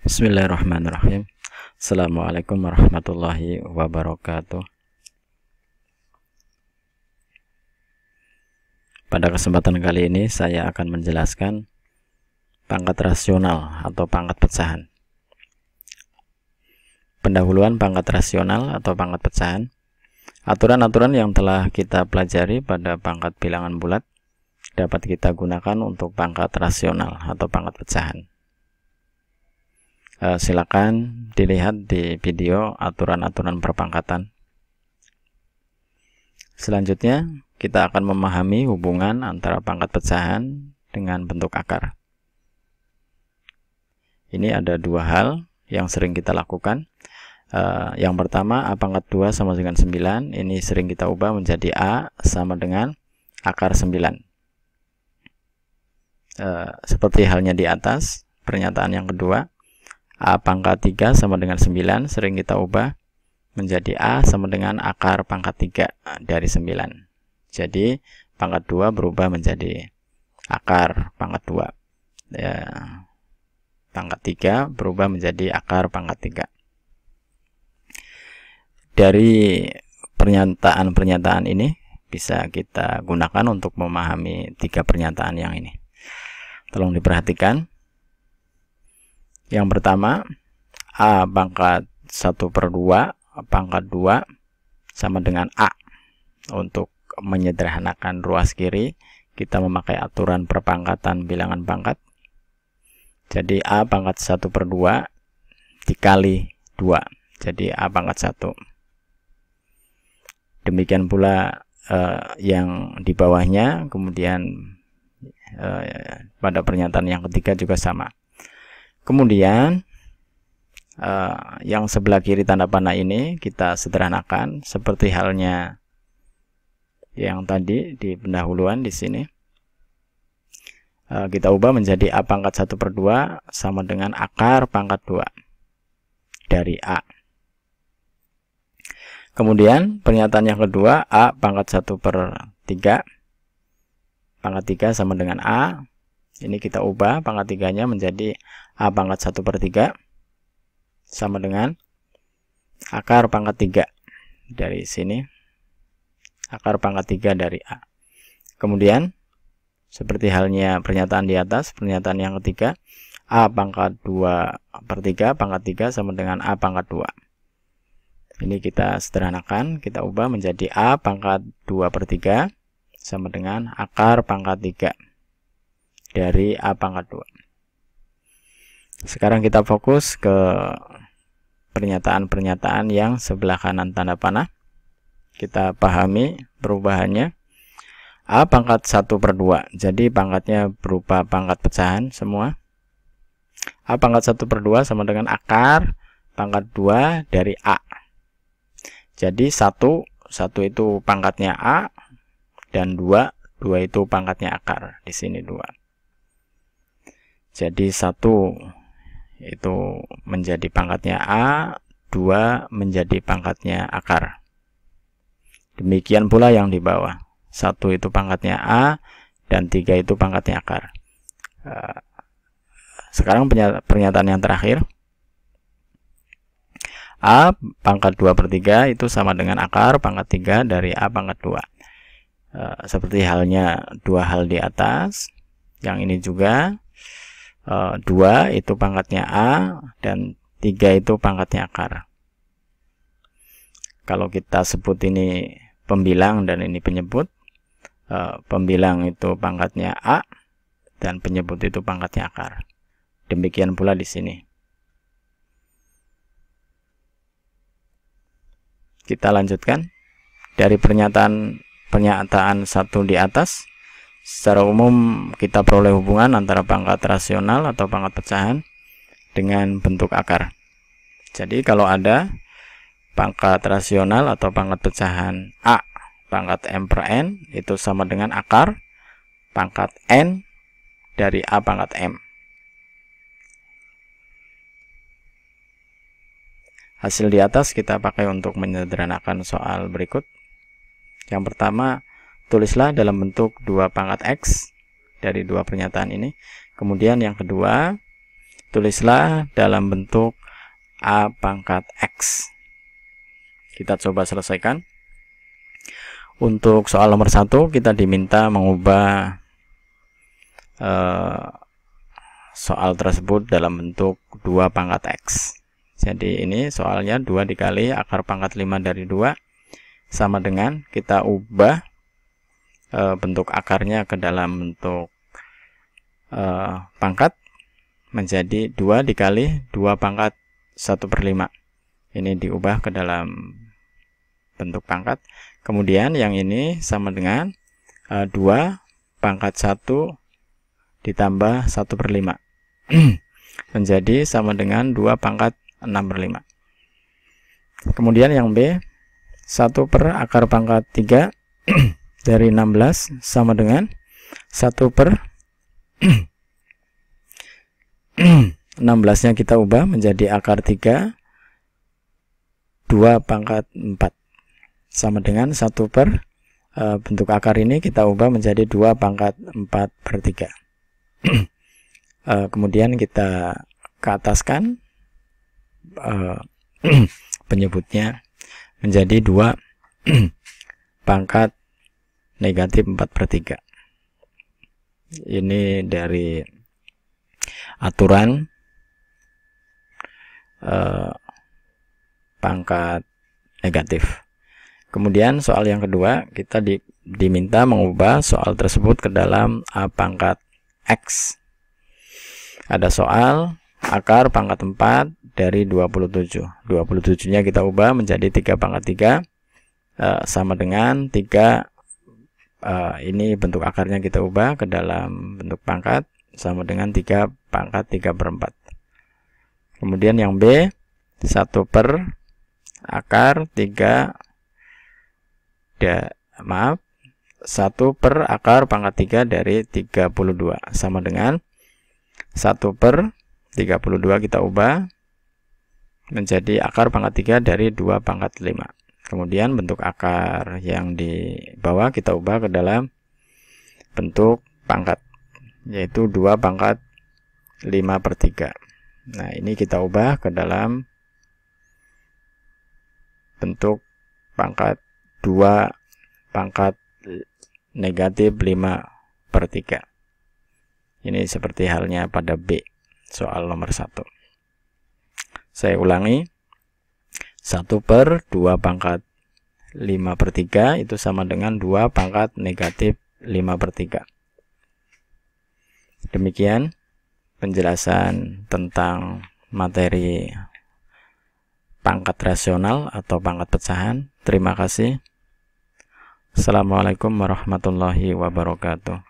Bismillahirrahmanirrahim. Assalamualaikum warahmatullahi wabarakatuh. Pada kesempatan kali ini saya akan menjelaskan pangkat rasional atau pangkat pecahan. Pendahuluan pangkat rasional atau pangkat pecahan. Aturan-aturan yang telah kita pelajari pada pangkat bilangan bulat dapat kita gunakan untuk pangkat rasional atau pangkat pecahan. Silakan dilihat di video aturan-aturan perpangkatan. Selanjutnya kita akan memahami hubungan antara pangkat pecahan dengan bentuk akar. Ini ada dua hal yang sering kita lakukan. Yang pertama, A pangkat 2 sama dengan 9. Ini sering kita ubah menjadi A sama dengan akar 9. Seperti halnya di atas, pernyataan yang kedua, A pangkat 3 sama dengan 9 sering kita ubah menjadi A sama dengan akar pangkat 3 dari 9. Jadi pangkat 2 berubah menjadi akar pangkat 2. Pangkat 3 berubah menjadi akar pangkat 3. Dari pernyataan-pernyataan ini bisa kita gunakan untuk memahami tiga pernyataan yang ini. Tolong diperhatikan. Yang pertama, A pangkat 1/2 pangkat 2 sama dengan A. Untuk menyederhanakan ruas kiri, kita memakai aturan perpangkatan bilangan pangkat. Jadi A pangkat 1/2 dikali 2. Jadi A pangkat 1. Demikian pula yang di bawahnya, kemudian pada pernyataan yang ketiga juga sama. Kemudian yang sebelah kiri tanda panah ini kita sederhanakan seperti halnya yang tadi di pendahuluan di sini. Kita ubah menjadi A pangkat 1/2 sama dengan akar pangkat 2 dari A. Kemudian pernyataan yang kedua, A pangkat 1/3 pangkat 3 sama dengan A. Ini kita ubah pangkat 3-nya menjadi A pangkat 1/3 sama dengan akar pangkat 3 dari sini. Akar pangkat 3 dari A. Kemudian seperti halnya pernyataan di atas, pernyataan yang ketiga, A pangkat 2/3 pangkat 3 sama dengan A pangkat 2. Ini kita sederhanakan, kita ubah menjadi A pangkat 2/3 sama dengan akar pangkat 3 dari A pangkat 2. Sekarang kita fokus ke pernyataan-pernyataan yang sebelah kanan tanda panah. Kita pahami perubahannya. A pangkat 1/2, jadi pangkatnya berupa pangkat pecahan semua. A pangkat 1/2 sama dengan akar pangkat 2 dari A. Jadi 1 itu pangkatnya A, dan 2 itu pangkatnya akar. Di sini 2. Jadi 1 itu menjadi pangkatnya A, 2 menjadi pangkatnya akar. Demikian pula yang di bawah. 1 itu pangkatnya A, dan 3 itu pangkatnya akar. Sekarang pernyataan yang terakhir. A pangkat 2/3 itu sama dengan akar pangkat 3 dari A pangkat 2. Seperti halnya dua hal di atas. Yang ini juga 2 itu pangkatnya A, dan 3 itu pangkatnya akar. Kalau kita sebut ini pembilang dan ini penyebut, pembilang itu pangkatnya A, dan penyebut itu pangkatnya akar. Demikian pula di sini. Kita lanjutkan dari pernyataan satu di atas. Secara umum kita peroleh hubungan antara pangkat rasional atau pangkat pecahan dengan bentuk akar. Jadi kalau ada pangkat rasional atau pangkat pecahan A pangkat M/N itu sama dengan akar pangkat N dari A pangkat M. Hasil di atas kita pakai untuk menyederhanakan soal berikut. Yang pertama, tulislah dalam bentuk 2 pangkat X dari dua pernyataan ini. Kemudian yang kedua, tulislah dalam bentuk A pangkat X. Kita coba selesaikan. Untuk soal nomor 1 kita diminta mengubah soal tersebut dalam bentuk 2 pangkat X. Jadi ini soalnya 2 dikali akar pangkat 5 dari 2 sama dengan kita ubah bentuk akarnya ke dalam bentuk pangkat menjadi 2 dikali 2 pangkat 1/5. Ini diubah ke dalam bentuk pangkat. Kemudian yang ini sama dengan 2 pangkat 1 ditambah 1/5 menjadi sama dengan 2 pangkat 6/5. Kemudian yang B, 1 per akar pangkat 3 dari 16 sama dengan 1 per 16 nya kita ubah menjadi akar 3 2 pangkat 4 sama dengan 1 per bentuk akar ini kita ubah menjadi 2 pangkat 4/3. Kemudian kita keataskan penyebutnya menjadi 2 pangkat negatif 4/3. Ini dari aturan pangkat negatif. Kemudian soal yang kedua kita diminta mengubah soal tersebut ke dalam A pangkat X. Ada soal akar pangkat 4 dari 27. 27 nya kita ubah menjadi 3 pangkat 3 sama dengan 3 ini bentuk akarnya kita ubah ke dalam bentuk pangkat sama dengan 3 pangkat 3/4. Kemudian yang B, 1 per akar 3 1 per akar pangkat 3 dari 32 sama dengan 1 per 32 kita ubah menjadi akar pangkat 3 dari 2 pangkat 5. Kemudian bentuk akar yang di bawah kita ubah ke dalam bentuk pangkat, yaitu 2 pangkat 5/3. Nah, ini kita ubah ke dalam bentuk pangkat 2 pangkat negatif 5/3. Ini seperti halnya pada B, soal nomor 1. Saya ulangi, 1 per 2 pangkat 5/3 itu sama dengan 2 pangkat negatif 5/3. Demikian penjelasan tentang materi pangkat rasional atau pangkat pecahan. Terima kasih. Assalamualaikum warahmatullahi wabarakatuh.